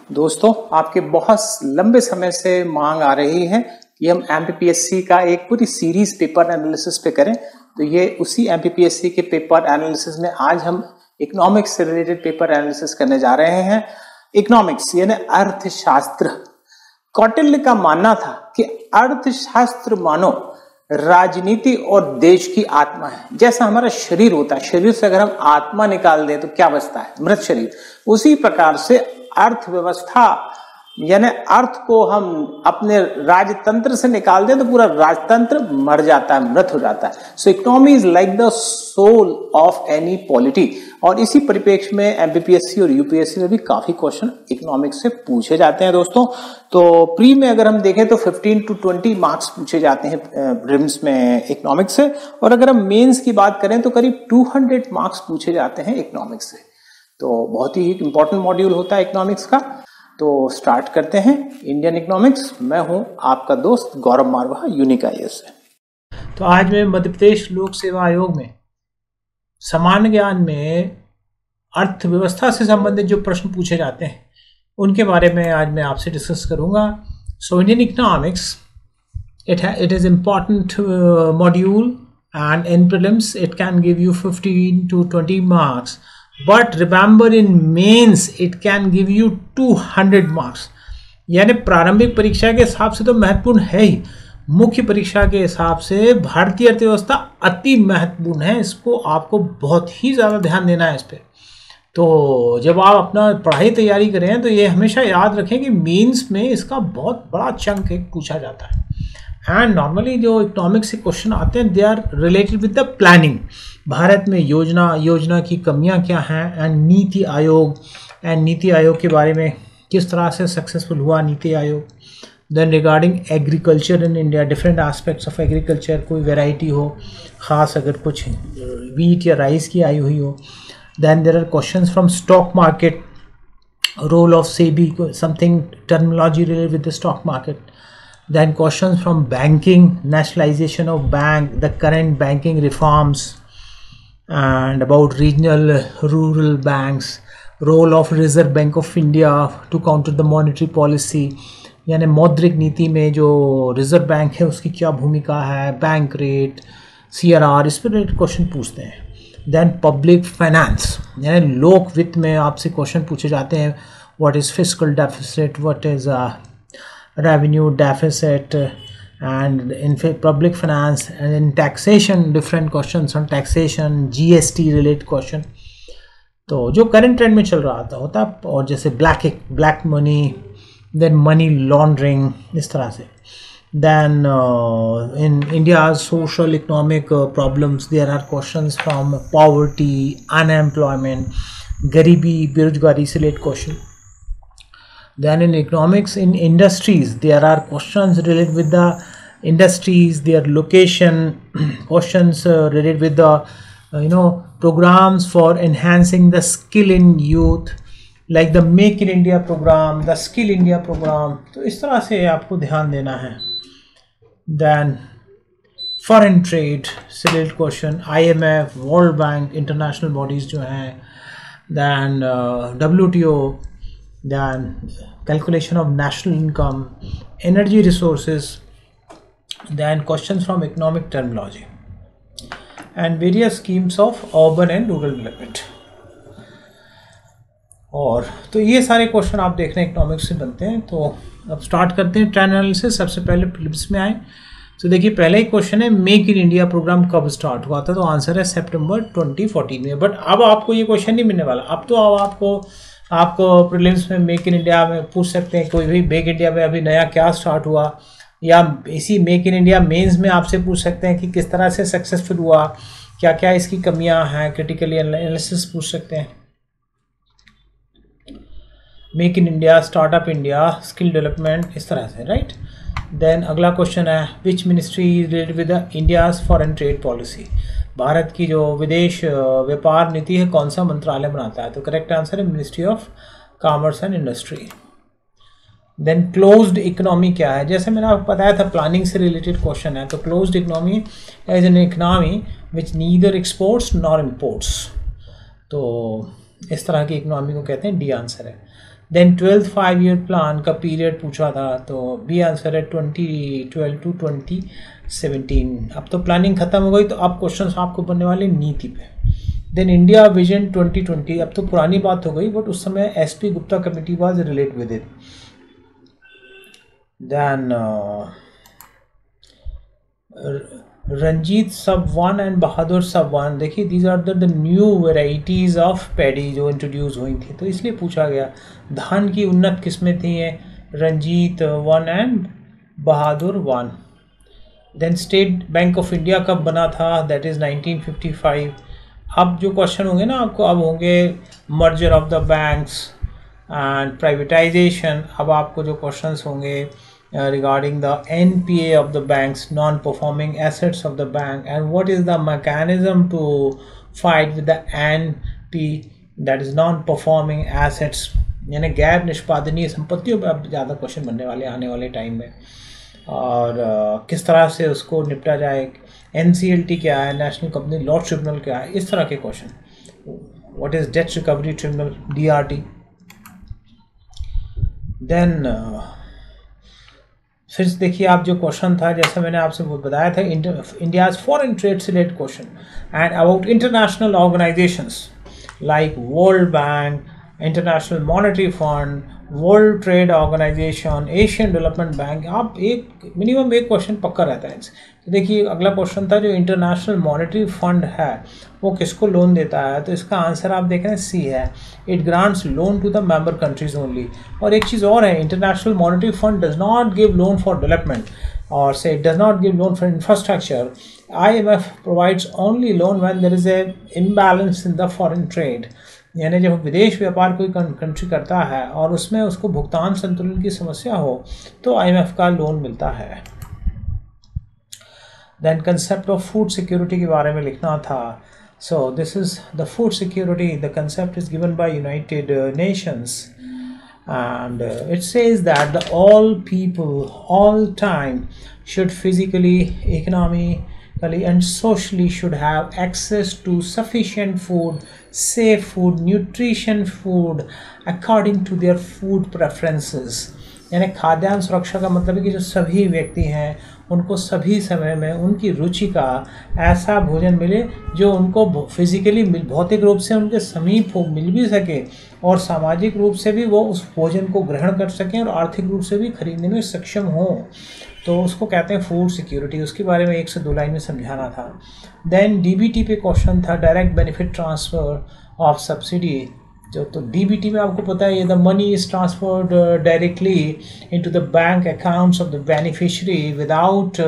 दोस्तों, आपके बहुत लंबे समय से मांग आ रही है कि हम एमपीपीएससी का एक पूरी सीरीज पेपर एनालिसिस पे करें। तो ये उसी एमपीपीएससी के पेपर एनालिसिस में आज हम इकोनॉमिक्स से रिलेटेड पेपर एनालिसिस करने जा रहे हैं। इकोनॉमिक्स यानी अर्थशास्त्र। कौटिल्य का मानना था कि अर्थशास्त्र मानो राजनीति और देश की आत्मा है। जैसा हमारा शरीर होता है, शरीर से अगर हम आत्मा निकाल दें तो क्या बचता है? मृत शरीर। उसी प्रकार से अर्थव्यवस्था यानी अर्थ को हम अपने राजतंत्र से निकाल दें तो पूरा राजतंत्र मर जाता है, मृत हो जाता है। So economy is like the soul of any polity. और इसी परिप्रेक्ष्य में एमपीपीएससी और यूपीएससी में भी काफी क्वेश्चन इकोनॉमिक्स से पूछे जाते हैं दोस्तों। तो प्री में अगर हम देखें तो 15 to 20 मार्क्स पूछे जाते हैं प्रीलिम्स में इकोनॉमिक्स से, और अगर हम मेंस की बात करें तो करीब 200 मार्क्स पूछे जाते हैं इकोनॉमिक्स से। तो बहुत ही इंपॉर्टेंट मॉड्यूल होता है इकोनॉमिक्स का। तो स्टार्ट करते हैं इंडियन इकोनॉमिक्स। मैं हूं आपका दोस्त गौरव मारवाह, यूनिक IAS से। तो आज मैं मध्य प्रदेश लोक सेवा आयोग में सामान्य ज्ञान में अर्थव्यवस्था से संबंधित जो प्रश्न पूछे जाते हैं उनके बारे में आज मैं आपसे डिस्कस करूंगा। So Indian economics it is important module, and in prelims it can give you 15 to 20 marks, but remember in mains it can give you 200 marks। यानी प्रारंभिक परीक्षा के हिसाब से तो महत्वपूर्ण है ही, मुख्य परीक्षा के हिसाब से भारतीय अर्थव्यवस्था अति महत्वपूर्ण है। इसको आपको बहुत ही ज़्यादा ध्यान देना है इस पर। तो जब आप अपना पढ़ाई तैयारी करें तो ये हमेशा याद रखें कि मेंस में इसका बहुत बड़ा चंक एक पूछा जाता है। एंड नॉर्मली जो इकोनॉमिक्स से क्वेश्चन आते हैं they are related with the planning. Bharat में योजना की कमियां क्या हैं, एंड नीति आयोग के बारे में किस तरह से सक्सेसफुल हुआ NITI Aayog. Then regarding agriculture in India, different aspects of agriculture, कोई वेराइटी हो ख़ास, अगर कुछ वीट या राइस की आई हुई हो। Then there are questions from stock market, role of SEBI, something terminology related with the stock market. Then questions from banking, nationalization of bank, the current banking reforms, and about regional rural banks, role of Reserve Bank of India to counter the monetary policy, यानी मौद्रिक नीति में जो reserve bank है उसकी क्या भूमिका है, बैंक रेट, CRR, इस पर रिलेटेड क्वेश्चन पूछते हैं। देन पब्लिक फाइनेंस यानी लोक वित्त में आपसे क्वेश्चन पूछे जाते हैं, what is fiscal deficit, what is revenue deficit, and in public finance, and in taxation different questions on taxation, GST related question। तो जो करंट ट्रेंड में चल रहा होता है, और जैसे black money, then money laundering, इस तरह से। Then in India social economic problems, there are questions from poverty, unemployment, गरीबी, बेरोजगारी से related question. Then in economics, in industries, there are questions related with the industries, their location, questions related with the programs for enhancing the skill in youth, like the Make in India program, the Skill India program। तो इस तरह से आपको ध्यान देना है। Then foreign trade से related question, IMF, World Bank, international bodies जो हैं, then WTO, then calculation of national income, energy resources, then questions from economic terminology, and various schemes of urban and rural development। और तो ये सारे question आप देख रहे हैं इकोनॉमिक्स से बनते हैं। तो अब स्टार्ट करते हैं ट्रेंड एनालिसिस। सबसे पहले प्रीलिम्स में आए तो देखिए पहला ही क्वेश्चन है, मेक इन इंडिया प्रोग्राम कब स्टार्ट हुआ था? तो आंसर है सितंबर 2014 में। बट अब आपको ये क्वेश्चन नहीं मिलने वाला। अब तो आपको प्रीलिम्स में मेक इन इंडिया में पूछ सकते हैं, कोई भी मेक इंडिया में अभी नया क्या स्टार्ट हुआ, या इसी मेक इन इंडिया मेंस में आपसे पूछ सकते हैं कि किस तरह से सक्सेसफुल हुआ, क्या क्या इसकी कमियां हैं, क्रिटिकल एनालिसिस पूछ सकते हैं। Make in India, startup India, skill development, इस तरह से, राइट। देन अगला क्वेश्चन है, which ministry is related with the India's foreign trade policy? Bharat की जो विदेश व्यापार नीति है कौन सा मंत्रालय बनाता है? तो करेक्ट आंसर है ministry of commerce and industry. Then closed economy क्या है? जैसे मैंने आपको बताया था प्लानिंग से रिलेटेड क्वेश्चन है। तो closed economy as an economy which neither exports nor imports. तो इस तरह की इकोनॉमी को कहते हैं, डी आंसर है। देन 12th 5 ईयर प्लान का पीरियड पूछा था, तो बी आंसर है 2012 टू 2017। अब तो प्लानिंग खत्म हो गई, तो अब क्वेश्चन आपको बनने वाले नीति पे। देन इंडिया विजन 2020, अब तो पुरानी बात हो गई, बट उस समय SP Gupta committee was relate with it. Then Ranjit sub 1 and Bahadur sub 1, देखिए these are the new varieties of paddy जो इंट्रोड्यूस हुई थी, तो इसलिए पूछा गया धान की उन्नत किस्में थी ये Ranjit 1 and Bahadur 1। Then State Bank of India कब बना था, दैट इज़ 1955। अब जो क्वेश्चन होंगे ना आपको, अब होंगे merger of the banks and privatisation. अब आपको जो क्वेश्चंस होंगे regarding the NPA of the banks, non-performing assets of the bank, and what is the mechanism to fight with the NP, that is non-performing assets, यानी गैर निष्पादनीय संपत्तियों पर अब ज़्यादा क्वेश्चन बनने वाले आने वाले टाइम में, और किस तरह से उसको निपटा जाए। NCLT क्या है, नेशनल कंपनी लॉ ट्रिब्यूनल क्या है, इस तरह के question. What is debt recovery tribunal, DRT। Then फिर देखिए आप जो क्वेश्चन था, जैसे मैंने आपसे बताया था, इंडियाज फॉरेन ट्रेड से related question and about international organisations like World Bank, International Monetary Fund, World Trade Organisation, Asian Development Bank. आप एक मिनिमम एक क्वेश्चन पक्का रहता है इनसे। तो देखिए अगला क्वेश्चन था, जो इंटरनेशनल मॉनेटरी फंड है वो किसको लोन देता है, तो इसका आंसर आप देख रहे हैं सी है, it grants loan to the member countries only. और एक चीज़ और है, International Monetary Fund does not give loan for development और से it does not give loan for infrastructure. IMF provides only loan when there is a imbalance in the foreign trade, यानी जब विदेश व्यापार कोई कंट्री करता है और उसमें उसको भुगतान संतुलन की समस्या हो तो IMF का लोन मिलता है। Then concept of food security के बारे में लिखना था। So this is the food security, the concept is given by United Nations and it says that all people all time should physically, economically and socially should have access to sufficient food, safe food, nutrition food according to their food preferences। यानी खाद्यान्न सुरक्षा का मतलब है कि जो सभी व्यक्ति हैं उनको सभी समय में उनकी रुचि का ऐसा भोजन मिले जो उनको फिजिकली भौतिक रूप से उनके समीप हो, मिल भी सके, और सामाजिक रूप से भी वो उस भोजन को ग्रहण कर सकें और आर्थिक रूप से भी खरीदने में सक्षम हो, तो उसको कहते हैं फूड सिक्योरिटी। उसके बारे में 1 से 2 लाइन में समझाना था। देन DBT पे क्वेश्चन था, direct benefit transfer of subsidy. जो तो DBT में आपको पता है, ये the money is transferred directly into the bank accounts of the beneficiary without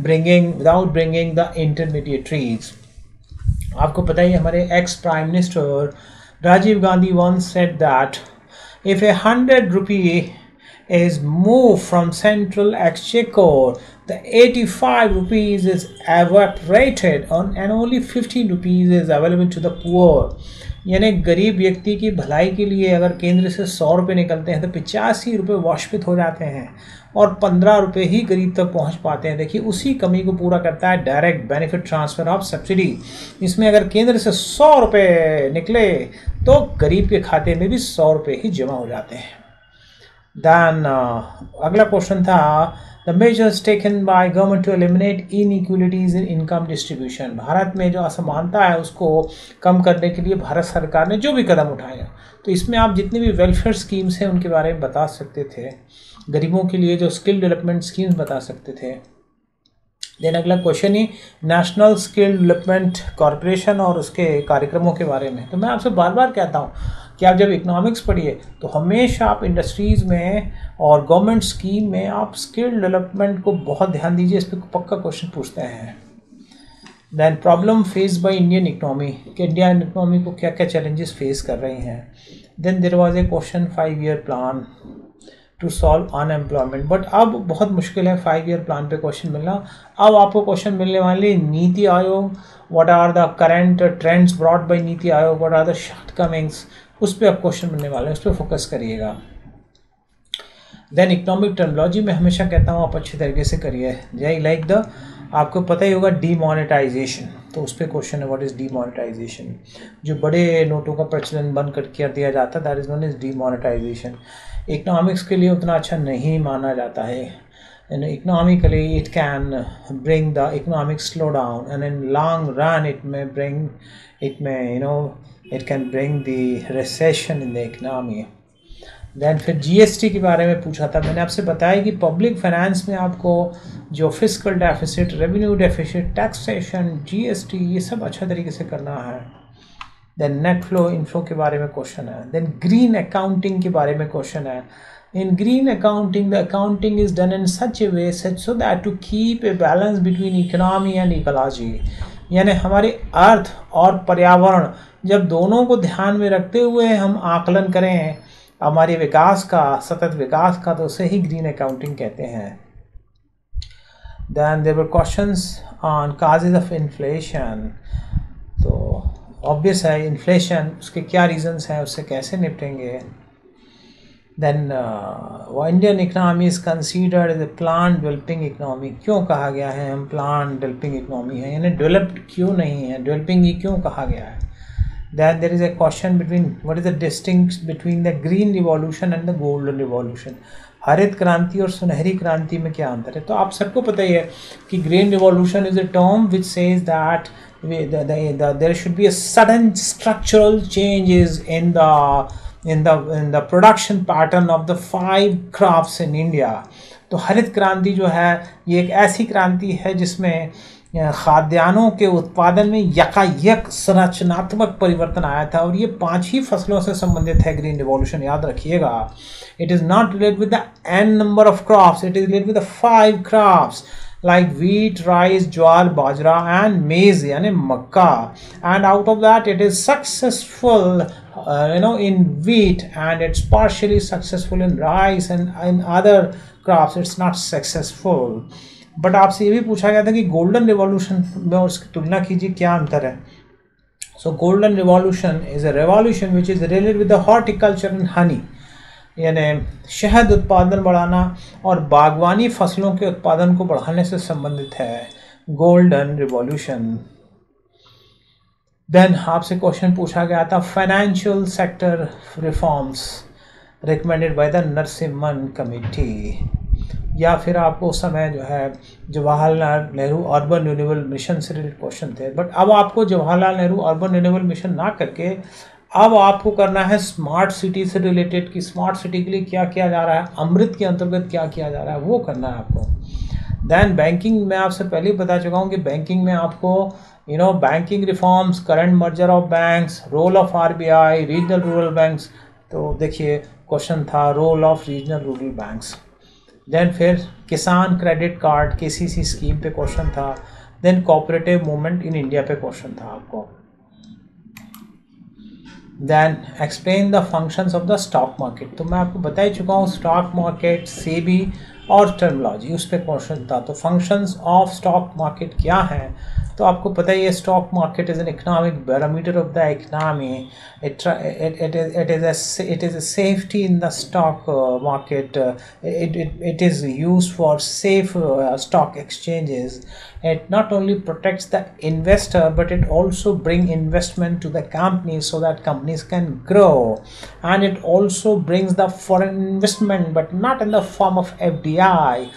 bringing the intermediaries. आपको पता है हमारे ex prime minister Rajiv Gandhi once said that if 100 rupee is moved from central exchequer, the 85 rupees is evaporated and only 15 rupees is available to the poor। यानी गरीब व्यक्ति की भलाई के लिए अगर केंद्र से 100 रुपये निकलते हैं तो 85 रुपये वाष्पित हो जाते हैं और 15 रुपये ही गरीब तक पहुंच पाते हैं। देखिए उसी कमी को पूरा करता है direct benefit transfer of subsidy. इसमें अगर केंद्र से 100 रुपये निकले तो गरीब के खाते में भी 100 रुपये ही जमा हो जाते हैं। देन अगला क्वेश्चन था, the measures taken by government to eliminate inequalities in income distribution. Bharat में जो असमानता है उसको कम करने के लिए भारत सरकार ने जो भी कदम उठाए, तो इसमें आप जितनी भी वेलफेयर स्कीम्स हैं उनके बारे में बता सकते थे, गरीबों के लिए जो स्किल डेवलपमेंट स्कीम्स बता सकते थे। देन अगला क्वेश्चन ही नेशनल स्किल डेवलपमेंट कॉरपोरेशन और उसके कार्यक्रमों के बारे में। तो मैं आपसे बार बार कहता हूँ कि आप जब इकोनॉमिक्स पढ़िए तो हमेशा आप इंडस्ट्रीज़ में और गवर्नमेंट स्कीम में आप स्किल डेवलपमेंट को बहुत ध्यान दीजिए, इस पर पक्का क्वेश्चन पूछते हैं। Then problem face by Indian economy, कि इंडियन इकोनॉमी को क्या क्या चैलेंजेस फेस कर रही हैं। Then there was a question 5 year plan to solve unemployment, but अब बहुत मुश्किल है 5 ईयर प्लान पे क्वेश्चन मिलना। अब आपको क्वेश्चन मिलने वाली NITI Aayog, what are the current trends brought by NITI Aayog, what are the shortcomings, उस पर अब क्वेश्चन मिलने वाले हैं, उस पर फोकस करिएगा। देन इकोनॉमिक टर्मिनोलॉजी में हमेशा कहता हूँ आप अच्छी तरीके से करिए। जय लाइक द आपको पता ही होगा डीमोनेटाइजेशन, तो उस पर क्वेश्चन है व्हाट इज़ डीमोनेटाइजेशन। जो बड़े नोटों का प्रचलन बंद कर दिया जाता है that is known is demonetisation. Economics के लिए उतना अच्छा नहीं माना जाता है। Economically it can bring the economic slowdown, and in long run it may it can bring the recession in the economy. Then फिर जीएसटी के बारे में पूछा था, मैंने आपसे बताया कि पब्लिक फाइनेंस में आपको जो fiscal deficit, revenue deficit, taxation, GST, ये सब अच्छा तरीके से करना है। देन नेट फ्लो इनफ्लो के बारे में क्वेश्चन है। देन ग्रीन अकाउंटिंग के बारे में क्वेश्चन है। In green accounting, the accounting is done in such a way so that to keep a balance between economy and ecology, यानी हमारे अर्थ और पर्यावरण जब दोनों को ध्यान में रखते हुए हम आकलन करें हमारे विकास का, सतत विकास का, तो उसे ही ग्रीन अकाउंटिंग कहते हैं। Then there were questions on causes of inflation, तो ऑब्वियस है इन्फ्लेशन, उसके क्या रीजंस हैं, उससे कैसे निपटेंगे। Then Indian economy is considered as a plant developing economy, क्यों कहा गया है हम plant developing economy है, यानी developed क्यों नहीं है, developing ही क्यों कहा गया है। Then there is a question between what is the distinction between the green revolution and the golden revolution, हरित क्रांति और सुनहरी क्रांति में क्या अंतर है। तो आप सबको पता ही है कि green revolution is a term which says that there should be a sudden structural changes in the production pattern of the 5 crops in India। तो हरित क्रांति जो है ये एक ऐसी क्रांति है जिसमें खाद्यान्नों के उत्पादन में यकायक संरचनात्मक परिवर्तन आया था, और ये 5 ही फसलों से संबंधित है ग्रीन रिवॉल्यूशन, याद रखिएगा। It is not related with the n number of crops, it is related with the 5 crops like wheat, rice, jowar, bajra and maize, यानी मक्का। and out of that it is successful in wheat, and it's partially successful in rice, and in other crops it's not successful। But आपसे ये भी पूछा गया था कि golden revolution में और उसकी तुलना कीजिए, क्या अंतर है। सो golden revolution is a revolution which is related with the horticulture and honey, यानी शहद उत्पादन बढ़ाना और बागवानी फसलों के उत्पादन को बढ़ाने से संबंधित है गोल्डन रिवॉल्यूशन। देन आपसे क्वेश्चन पूछा गया था financial sector reforms recommended by the Narasimhan committee, या फिर आपको उस समय जो है Jawaharlal Nehru urban renewal mission से रिलेटेड क्वेश्चन थे। बट अब आपको Jawaharlal Nehru urban renewal mission ना करके अब आपको करना है स्मार्ट सिटी से रिलेटेड, कि स्मार्ट सिटी के लिए क्या किया जा रहा है, अमृत के अंतर्गत क्या किया जा रहा है, वो करना है आपको। देन बैंकिंग में आपसे पहले ही बता चुका हूँ कि बैंकिंग में आपको banking reforms, current merger of banks, role of RBI, regional rural banks. तो देखिए क्वेश्चन था role of regional rural banks. Then फिर Kisan credit card KCC scheme पे क्वेश्चन था। Then cooperative movement in India पे क्वेश्चन था आपको। Then explain the functions of the stock market, तो मैं आपको बता ही चुका हूँ स्टॉक मार्केट, सेबी और टर्मिनोलॉजी, उस पर क्वेश्चन था। तो फंक्शंस ऑफ स्टॉक मार्केट क्या हैं, तो आपको पता ही है stock market is an economic barometer of the economy. it is a safety in the stock market. It is used for safe stock exchanges. It not only protects the investor, but it also bring investment to the company so that companies can grow, and it also brings the foreign investment, but not in the form of FDI,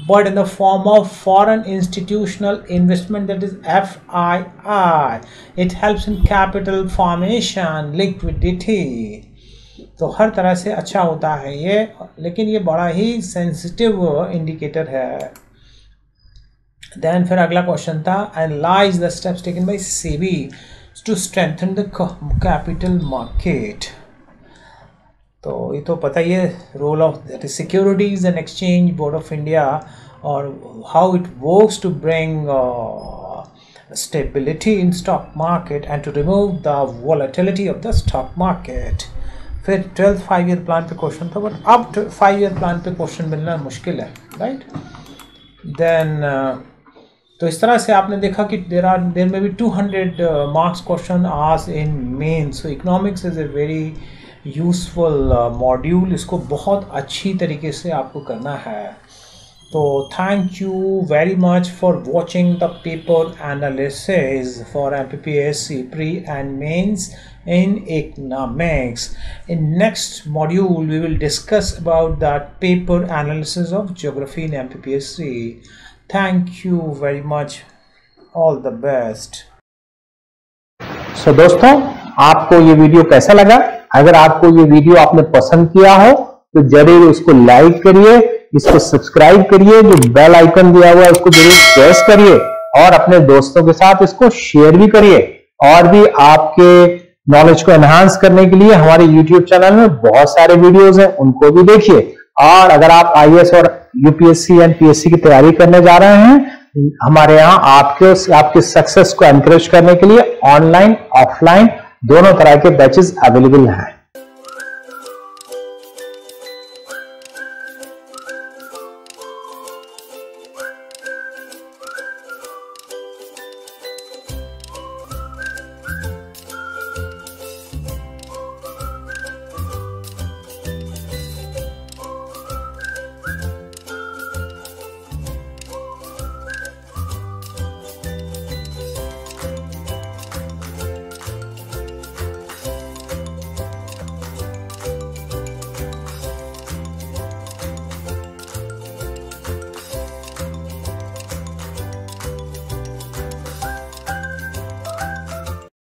but in the form of foreign institutional investment, that is FII. It helps in capital formation, liquidity. तो हर तरह से अच्छा होता है ये, लेकिन ये बड़ा ही सेंसिटिव इंडिकेटर है। देन फिर अगला क्वेश्चन था analyse the steps taken by SEBI to strengthen the capital market. तो ये तो पता ही है role of securities and exchange board of India और how it works to bring stability in stock market and to remove the volatility of the stock market। फिर 12th 5-year plan पे question था, बट अब 5-year plan पे question मिलना मुश्किल है, right. Then तो इस तरह से आपने देखा कि देर में भी 200 marks question asked in main. So economics is a very useful module, इसको बहुत अच्छी तरीके से आपको करना है। तो thank you very much for watching the paper analysis for MPPSC pre and mains in economics. In next module we will discuss about that paper analysis of geography in MPPSC. Thank you very much. All the best. So दोस्तों, आपको ये video कैसा लगा? अगर आपको ये video आपने पसंद किया हो तो जरूर इसको लाइक करिए, इसको सब्सक्राइब करिए, जो बेल आइकन दिया हुआ है उसको जरूर प्रेस करिए और अपने दोस्तों के साथ इसको शेयर भी करिए। और भी आपके नॉलेज को एनहांस करने के लिए हमारे YouTube चैनल में बहुत सारे वीडियोस हैं, उनको भी देखिए। और अगर आप IAS और UPSC एंड PSC की तैयारी करने जा रहे हैं, हमारे यहाँ आपके सक्सेस को एनकरेज करने के लिए ऑनलाइन ऑफलाइन दोनों तरह के बैचेस अवेलेबल हैं।